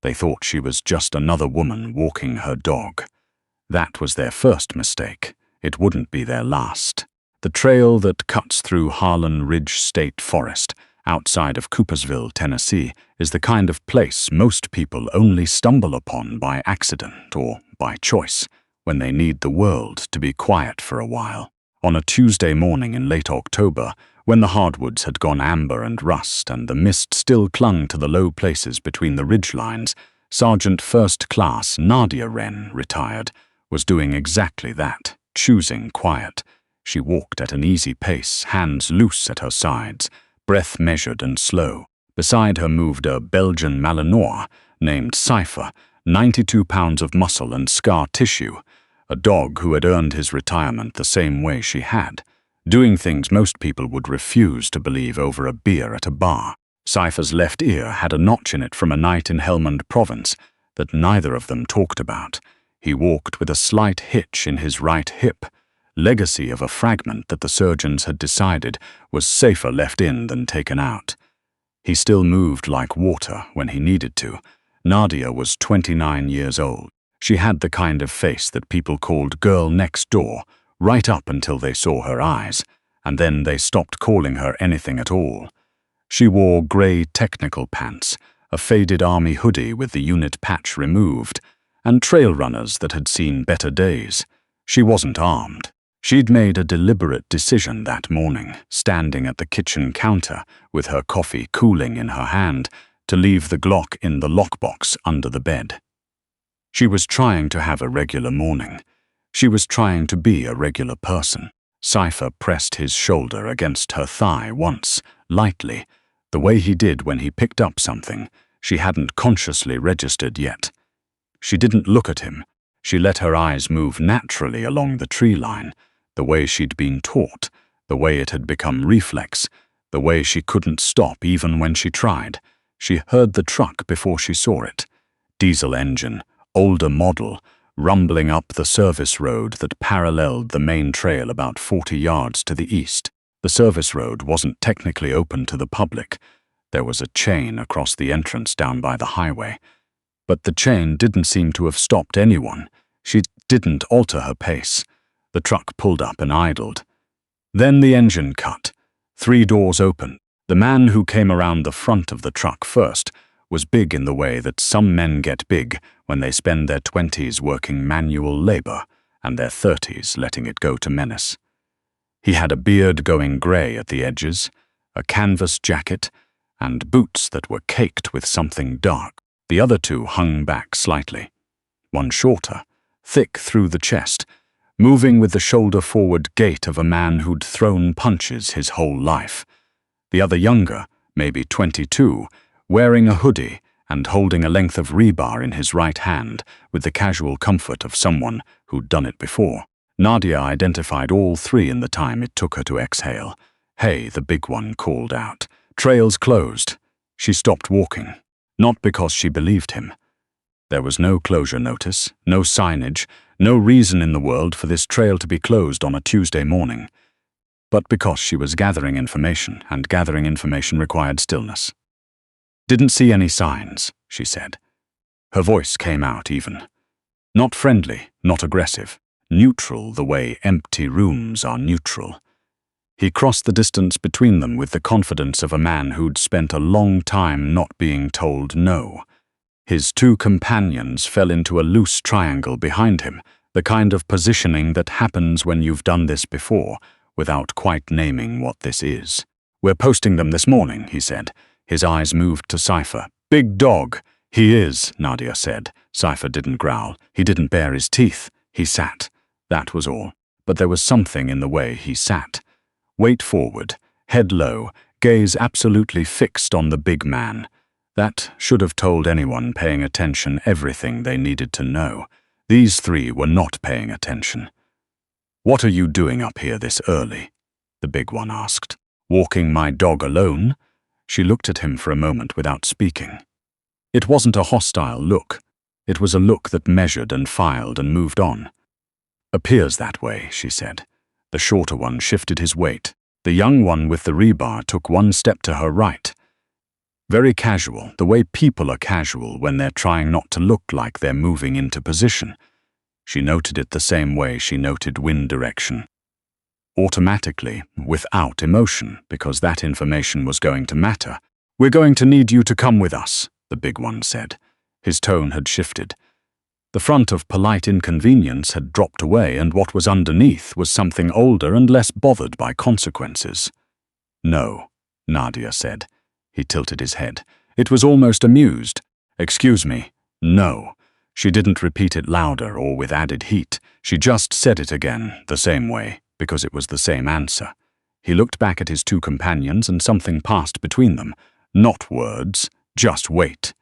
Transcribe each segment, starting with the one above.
They thought she was just another woman walking her dog. That was their first mistake. It wouldn't be their last. The trail that cuts through Harlan Ridge State Forest, outside of Coopersville, Tennessee, is the kind of place most people only stumble upon by accident or by choice when they need the world to be quiet for a while. On a Tuesday morning in late October, when the hardwoods had gone amber and rust and the mist still clung to the low places between the ridge lines, Sergeant First Class Nadia Wren, retired, was doing exactly that, choosing quiet. She walked at an easy pace, hands loose at her sides, breath measured and slow. Beside her moved a Belgian Malinois named Cipher, 92 pounds of muscle and scar tissue, a dog who had earned his retirement the same way she had, doing things most people would refuse to believe over a beer at a bar. Cipher's left ear had a notch in it from a night in Helmand Province that neither of them talked about. He walked with a slight hitch in his right hip, legacy of a fragment that the surgeons had decided was safer left in than taken out. He still moved like water when he needed to. Nadia was 29 years old. She had the kind of face that people called girl next door, right up until they saw her eyes, and then they stopped calling her anything at all. She wore grey technical pants, a faded army hoodie with the unit patch removed, and trail runners that had seen better days. She wasn't armed. She'd made a deliberate decision that morning, standing at the kitchen counter with her coffee cooling in her hand, to leave the Glock in the lockbox under the bed. She was trying to have a regular morning. She was trying to be a regular person. Cipher pressed his shoulder against her thigh once, lightly, the way he did when he picked up something she hadn't consciously registered yet. She didn't look at him. She let her eyes move naturally along the tree line, the way she'd been taught, the way it had become reflex, the way she couldn't stop even when she tried. She heard the truck before she saw it. Diesel engine, older model, rumbling up the service road that paralleled the main trail about 40 yards to the east. The service road wasn't technically open to the public. There was a chain across the entrance down by the highway. But the chain didn't seem to have stopped anyone. She didn't alter her pace. The truck pulled up and idled. Then the engine cut. 3 doors opened. The man who came around the front of the truck first was big in the way that some men get big when they spend their 20s working manual labor and their 30s letting it go to menace. He had a beard going grey at the edges, a canvas jacket, and boots that were caked with something dark. The other 2 hung back slightly. One shorter, thick through the chest, moving with the shoulder-forward gait of a man who'd thrown punches his whole life. The other younger, maybe 22, wearing a hoodie and holding a length of rebar in his right hand with the casual comfort of someone who'd done it before. Nadia identified all 3 in the time it took her to exhale. "Hey," the big one called out. "Trail's closed." She stopped walking, not because she believed him. There was no closure notice, no signage, no reason in the world for this trail to be closed on a Tuesday morning, but because she was gathering information, and gathering information required stillness. "Didn't see any signs," she said. Her voice came out even. Not friendly, not aggressive, neutral the way empty rooms are neutral. He crossed the distance between them with the confidence of a man who'd spent a long time not being told no. His 2 companions fell into a loose triangle behind him, the kind of positioning that happens when you've done this before, without quite naming what this is. "We're posting them this morning," he said. His eyes moved to Cipher. "Big dog." "He is," Nadia said. Cipher didn't growl. He didn't bare his teeth. He sat. That was all. But there was something in the way he sat. Weight forward, head low, gaze absolutely fixed on the big man. That should have told anyone paying attention everything they needed to know. These 3 were not paying attention. "What are you doing up here this early?" the big one asked. "Walking my dog alone?" She looked at him for a moment without speaking. It wasn't a hostile look. It was a look that measured and filed and moved on. "Appears that way," she said. The shorter one shifted his weight. The young one with the rebar took 1 step to her right. Very casual, the way people are casual when they're trying not to look like they're moving into position. She noted it the same way she noted wind direction. Automatically, without emotion, because that information was going to matter. "We're going to need you to come with us," the big one said. His tone had shifted. The front of polite inconvenience had dropped away, and what was underneath was something older and less bothered by consequences. "No," Nadia said. He tilted his head. It was almost amused. "Excuse me, no." She didn't repeat it louder or with added heat. She just said it again, the same way, because it was the same answer. He looked back at his two companions and something passed between them. Not words, just wait.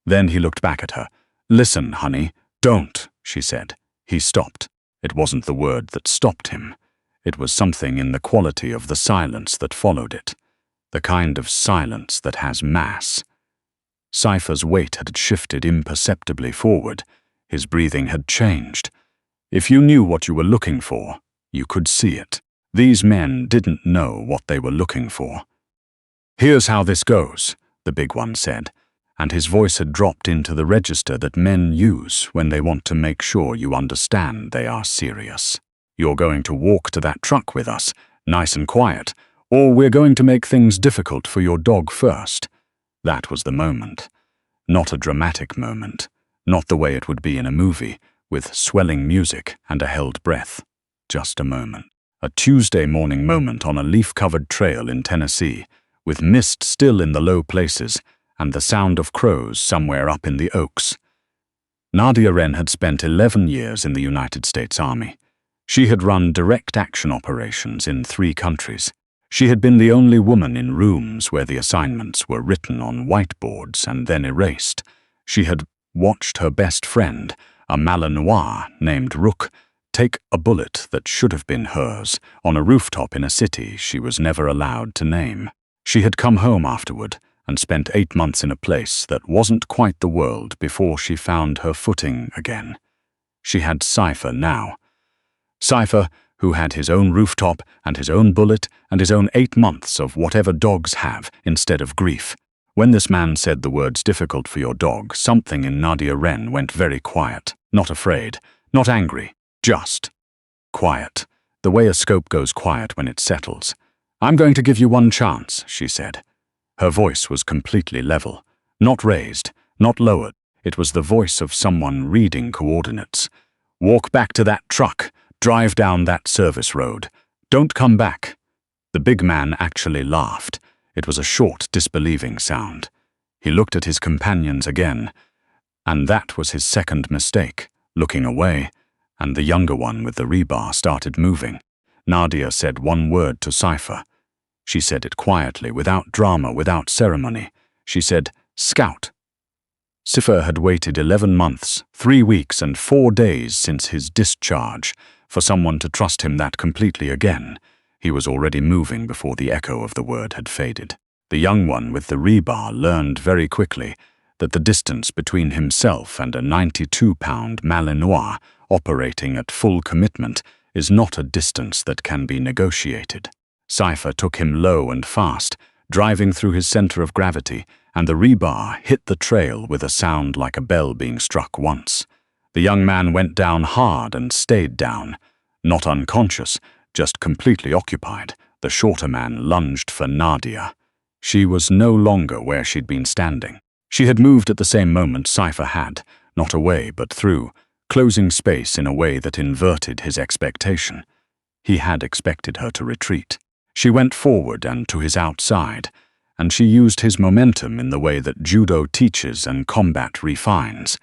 Then he looked back at her. "Listen, honey, don't," she said. He stopped. It wasn't the word that stopped him. It was something in the quality of the silence that followed it. The kind of silence that has mass. Cipher's weight had shifted imperceptibly forward. His breathing had changed. If you knew what you were looking for, you could see it. These men didn't know what they were looking for. "Here's how this goes," the big one said, and his voice had dropped into the register that men use when they want to make sure you understand they are serious. "You're going to walk to that truck with us, nice and quiet, or we're going to make things difficult for your dog first." That was the moment. Not a dramatic moment. Not the way it would be in a movie, with swelling music and a held breath. Just a moment. A Tuesday morning moment on a leaf-covered trail in Tennessee, with mist still in the low places and the sound of crows somewhere up in the oaks. Nadia Wren had spent 11 years in the United States Army. She had run direct action operations in 3 countries. She had been the only woman in rooms where the assignments were written on whiteboards and then erased. She had watched her best friend, a Malinois named Rook, take a bullet that should have been hers on a rooftop in a city she was never allowed to name. She had come home afterward and spent 8 months in a place that wasn't quite the world before she found her footing again. She had Cipher now. Cipher, who had his own rooftop and his own bullet and his own 8 months of whatever dogs have instead of grief. When this man said the words "difficult for your dog," something in Nadia Wren went very quiet. Not afraid, not angry, just quiet. The way a scope goes quiet when it settles. "I'm going to give you one chance," she said. Her voice was completely level, not raised, not lowered. It was the voice of someone reading coordinates. "Walk back to that truck. Drive down that service road. Don't come back." The big man actually laughed. It was a short, disbelieving sound. He looked at his companions again, and that was his second mistake, looking away, and the younger one with the rebar started moving. Nadia said one word to Cipher. She said it quietly, without drama, without ceremony. She said, "Scout." Cipher had waited 11 months, 3 weeks and 4 days since his discharge for someone to trust him that completely again. He was already moving before the echo of the word had faded. The young one with the rebar learned very quickly that the distance between himself and a 92-pound Malinois operating at full commitment is not a distance that can be negotiated. Cipher took him low and fast, driving through his center of gravity, and the rebar hit the trail with a sound like a bell being struck once. The young man went down hard and stayed down. Not unconscious, just completely occupied. The shorter man lunged for Nadia. She was no longer where she'd been standing. She had moved at the same moment Cipher had, not away but through, closing space in a way that inverted his expectation. He had expected her to retreat. She went forward and to his outside, and she used his momentum in the way that judo teaches and combat refines,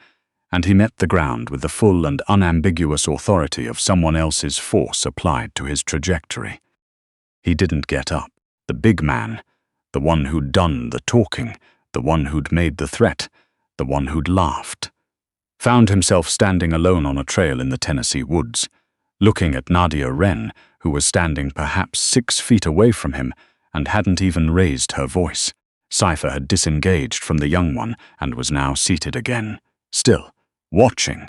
and he met the ground with the full and unambiguous authority of someone else's force applied to his trajectory. He didn't get up. The big man, the one who'd done the talking, the one who'd made the threat, the one who'd laughed, found himself standing alone on a trail in the Tennessee woods, looking at Nadia Wren, who was standing perhaps 6 feet away from him and hadn't even raised her voice. Cipher had disengaged from the young one and was now seated again, still, watching.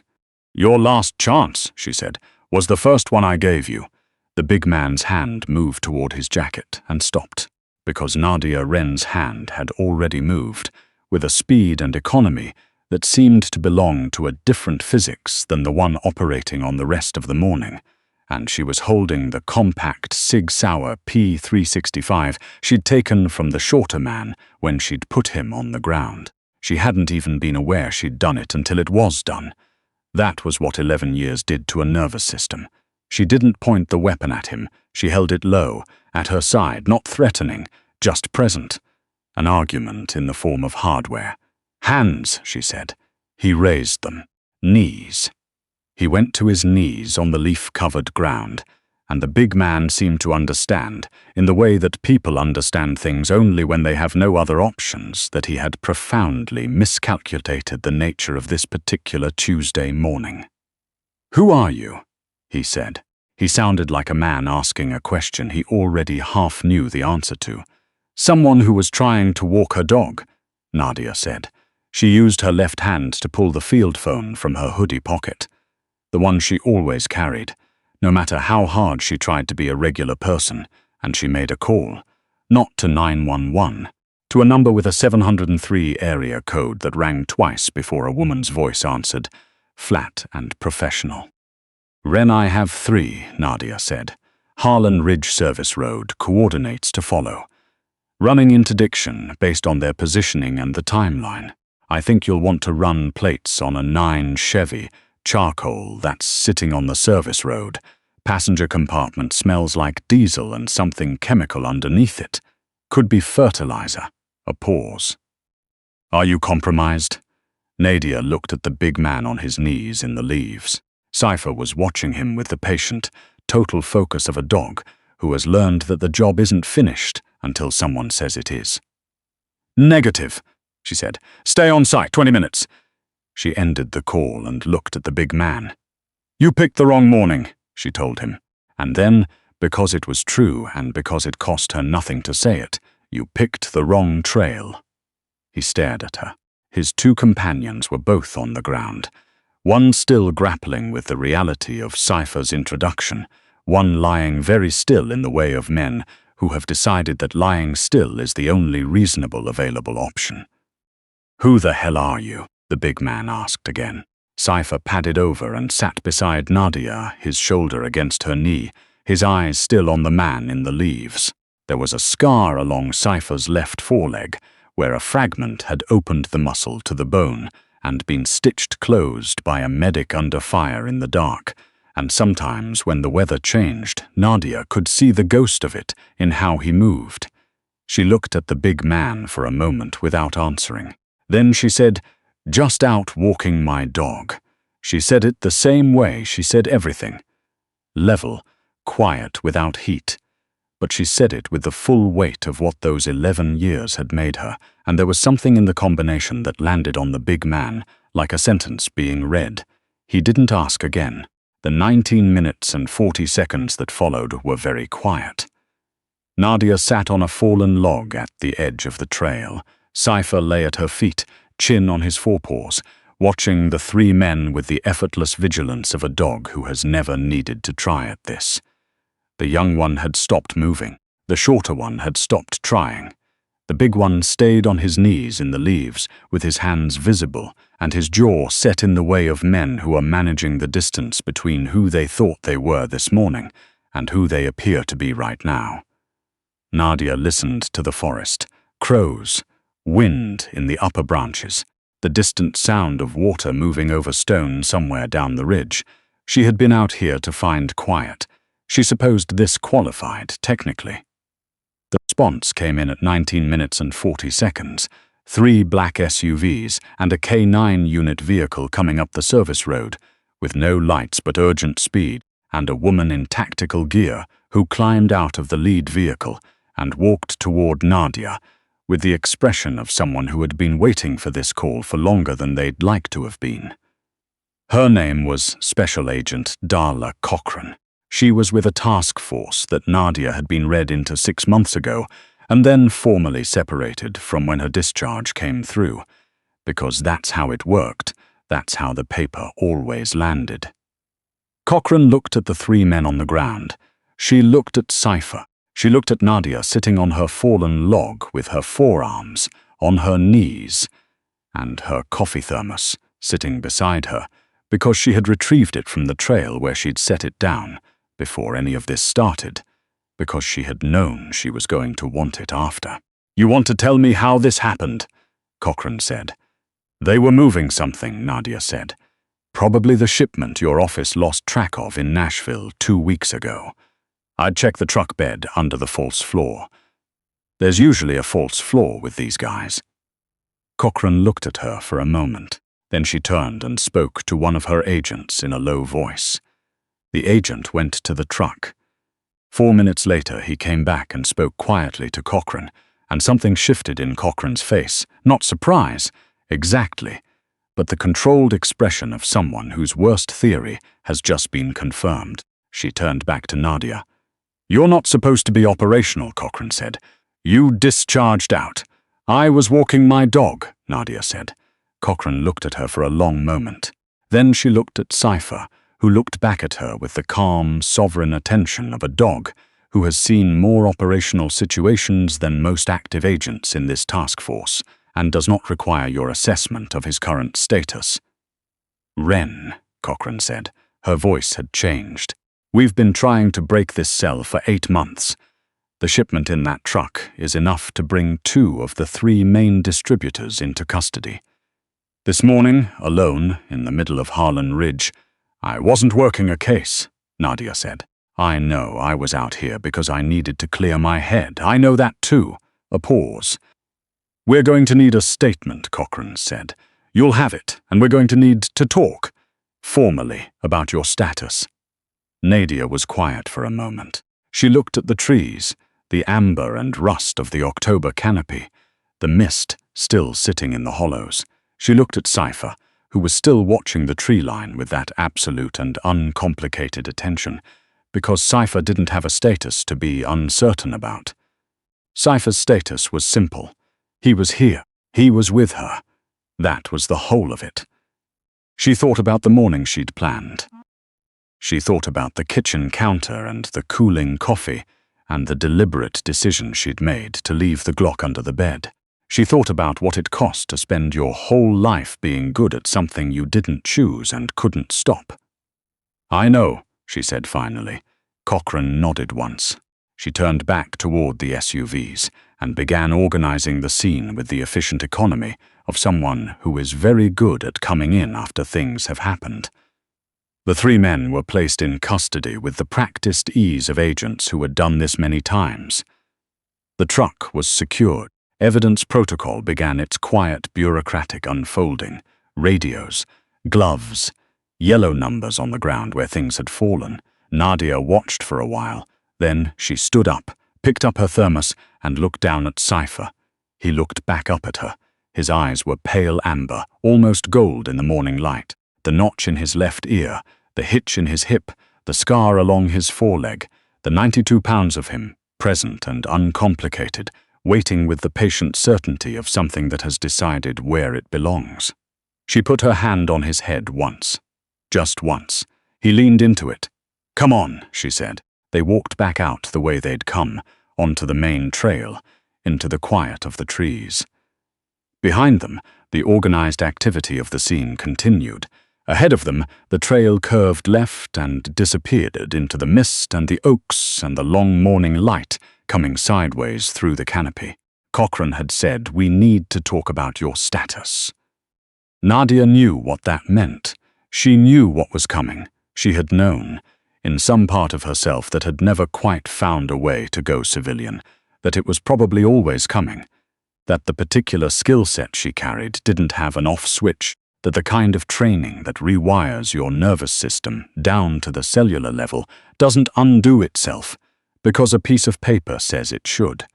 "Your last chance," she said, "was the first one I gave you." The big man's hand moved toward his jacket and stopped. because Nadia Wren's hand had already moved, with a speed and economy that seemed to belong to a different physics than the one operating on the rest of the morning, and she was holding the compact Sig Sauer P365 she'd taken from the shorter man when she'd put him on the ground. She hadn't even been aware she'd done it until it was done. That was what 11 years did to a nervous system. She didn't point the weapon at him, she held it low, at her side, not threatening, just present. An argument in the form of hardware. "Hands," she said. He raised them. "Knees." He went to his knees on the leaf-covered ground, and the big man seemed to understand, in the way that people understand things only when they have no other options, that he had profoundly miscalculated the nature of this particular Tuesday morning. "Who are you?" he said. He sounded like a man asking a question he already half knew the answer to. "Someone who was trying to walk her dog," Nadia said. She used her left hand to pull the field phone from her hoodie pocket, the one she always carried, no matter how hard she tried to be a regular person, and she made a call, not to 911, to a number with a 703 area code that rang twice before a woman's voice answered, flat and professional. "Wren, I have 3, Nadia said. "Harlan Ridge Service Road, coordinates to follow. Running interdiction based on their positioning and the timeline. I think you'll want to run plates on a 9 Chevy, charcoal, that's sitting on the service road. Passenger compartment smells like diesel and something chemical underneath it. Could be fertilizer." A pause. "Are you compromised?" Nadia looked at the big man on his knees in the leaves. Cipher was watching him with the patient, total focus of a dog who has learned that the job isn't finished until someone says it is. "Negative," she said. "Stay on site, 20 minutes. She ended the call and looked at the big man. "You picked the wrong morning," she told him. And then, because it was true and because it cost her nothing to say it, "You picked the wrong trail." He stared at her. His 2 companions were both on the ground, one still grappling with the reality of Cipher's introduction, one lying very still in the way of men who have decided that lying still is the only reasonable available option. "Who the hell are you?" the big man asked again. Cipher padded over and sat beside Nadia, his shoulder against her knee, his eyes still on the man in the leaves. There was a scar along Cipher's left foreleg, where a fragment had opened the muscle to the bone and been stitched closed by a medic under fire in the dark, and sometimes when the weather changed, Nadia could see the ghost of it in how he moved. She looked at the big man for a moment without answering. Then she said, "Just out walking my dog." She said it the same way she said everything. Level, quiet, without heat. But she said it with the full weight of what those 11 years had made her, and there was something in the combination that landed on the big man, like a sentence being read. He didn't ask again. The 19 minutes and 40 seconds that followed were very quiet. Nadia sat on a fallen log at the edge of the trail. Cipher lay at her feet, chin on his forepaws, watching the 3 men with the effortless vigilance of a dog who has never needed to try at this. The young one had stopped moving. The shorter one had stopped trying. The big one stayed on his knees in the leaves, with his hands visible, and his jaw set in the way of men who are managing the distance between who they thought they were this morning and who they appear to be right now. Nadia listened to the forest, crows, wind in the upper branches, the distant sound of water moving over stone somewhere down the ridge. She had been out here to find quiet. She supposed this qualified, technically. The response came in at 19 minutes and 40 seconds. 3 black SUVs and a K9 unit vehicle coming up the service road, with no lights but urgent speed, and a woman in tactical gear who climbed out of the lead vehicle and walked toward Nadia, with the expression of someone who had been waiting for this call for longer than they'd like to have been. Her name was Special Agent Darla Cochran. She was with a task force that Nadia had been read into 6 months ago and then formally separated from when her discharge came through, because that's how it worked, that's how the paper always landed. Cochran looked at the 3 men on the ground. She looked at Cipher. She looked at Nadia sitting on her fallen log with her forearms on her knees and her coffee thermos sitting beside her, because she had retrieved it from the trail where she'd set it down before any of this started, because she had known she was going to want it after. "You want to tell me how this happened?" Cochrane said. "They were moving something," Nadia said. "Probably the shipment your office lost track of in Nashville 2 weeks ago. I'd check the truck bed under the false floor. There's usually a false floor with these guys." Cochrane looked at her for a moment. Then she turned and spoke to one of her agents in a low voice. The agent went to the truck. 4 minutes later, he came back and spoke quietly to Cochrane, and something shifted in Cochrane's face. Not surprise, exactly, but the controlled expression of someone whose worst theory has just been confirmed. She turned back to Nadia. "You're not supposed to be operational," Cochrane said. "You discharged out." "I was walking my dog," Nadia said. Cochrane looked at her for a long moment. Then she looked at Cipher, who looked back at her with the calm, sovereign attention of a dog who has seen more operational situations than most active agents in this task force and does not require your assessment of his current status. "Wren," Cochrane said. Her voice had changed. "We've been trying to break this cell for 8 months. The shipment in that truck is enough to bring 2 of the 3 main distributors into custody. This morning, alone, in the middle of Harlan Ridge, I wasn't working a case," Nadia said. "I know I was out here because I needed to clear my head. I know that too." A pause. "We're going to need a statement," Cochrane said. "You'll have it, and we're going to need to talk, formally, about your status." Nadia was quiet for a moment. She looked at the trees, the amber and rust of the October canopy, the mist still sitting in the hollows. She looked at Cipher, who was still watching the tree line with that absolute and uncomplicated attention, because Cipher didn't have a status to be uncertain about. Cipher's status was simple. He was here. He was with her. That was the whole of it. She thought about the morning she'd planned. She thought about the kitchen counter and the cooling coffee and the deliberate decision she'd made to leave the Glock under the bed. She thought about what it cost to spend your whole life being good at something you didn't choose and couldn't stop. "I know," she said finally. Cochrane nodded once. She turned back toward the SUVs and began organizing the scene with the efficient economy of someone who is very good at coming in after things have happened. The 3 men were placed in custody with the practiced ease of agents who had done this many times. The truck was secured. Evidence protocol began its quiet bureaucratic unfolding. Radios, gloves, yellow numbers on the ground where things had fallen. Nadia watched for a while. Then she stood up, picked up her thermos, and looked down at Cipher. He looked back up at her. His eyes were pale amber, almost gold in the morning light. The notch in his left ear, the hitch in his hip, the scar along his foreleg, the 92 pounds of him, present and uncomplicated, waiting with the patient certainty of something that has decided where it belongs. She put her hand on his head once. Just once. He leaned into it. "Come on," she said. They walked back out the way they'd come, onto the main trail, into the quiet of the trees. Behind them, the organized activity of the scene continued. Ahead of them, the trail curved left and disappeared into the mist and the oaks and the long morning light coming sideways through the canopy. Cochrane had said, "We need to talk about your status." Nadia knew what that meant. She knew what was coming. She had known, in some part of herself that had never quite found a way to go civilian, that it was probably always coming, that the particular skill set she carried didn't have an off switch, that the kind of training that rewires your nervous system down to the cellular level doesn't undo itself because a piece of paper says it should.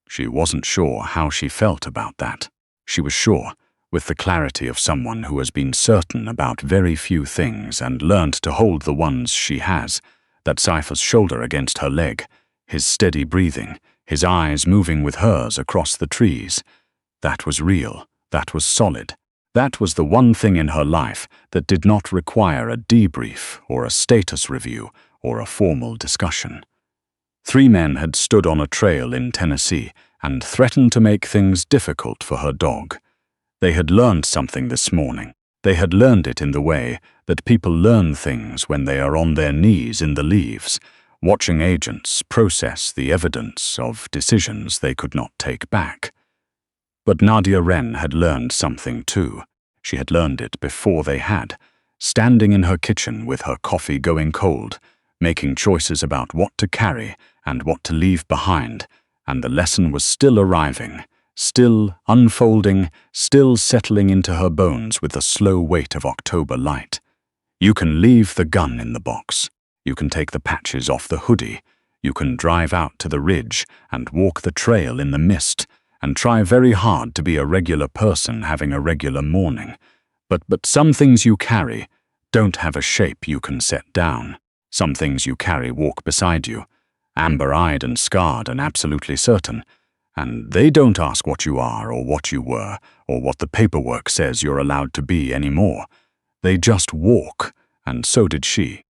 She wasn't sure how she felt about that. She was sure, with the clarity of someone who has been certain about very few things and learned to hold the ones she has, that Cipher's shoulder against her leg, his steady breathing, his eyes moving with hers across the trees, that was real, that was solid. That was the one thing in her life that did not require a debrief or a status review or a formal discussion. 3 men had stood on a trail in Tennessee and threatened to make things difficult for her dog. They had learned something this morning. They had learned it in the way that people learn things when they are on their knees in the leaves, watching agents process the evidence of decisions they could not take back. But Nadia Wren had learned something too. She had learned it before they had, standing in her kitchen with her coffee going cold, making choices about what to carry and what to leave behind, and the lesson was still arriving, still unfolding, still settling into her bones with the slow weight of October light. You can leave the gun in the box. You can take the patches off the hoodie. You can drive out to the ridge and walk the trail in the mist and try very hard to be a regular person having a regular morning. But some things you carry don't have a shape you can set down. Some things you carry walk beside you, amber-eyed and scarred and absolutely certain, and they don't ask what you are or what you were or what the paperwork says you're allowed to be anymore. They just walk, and so did she.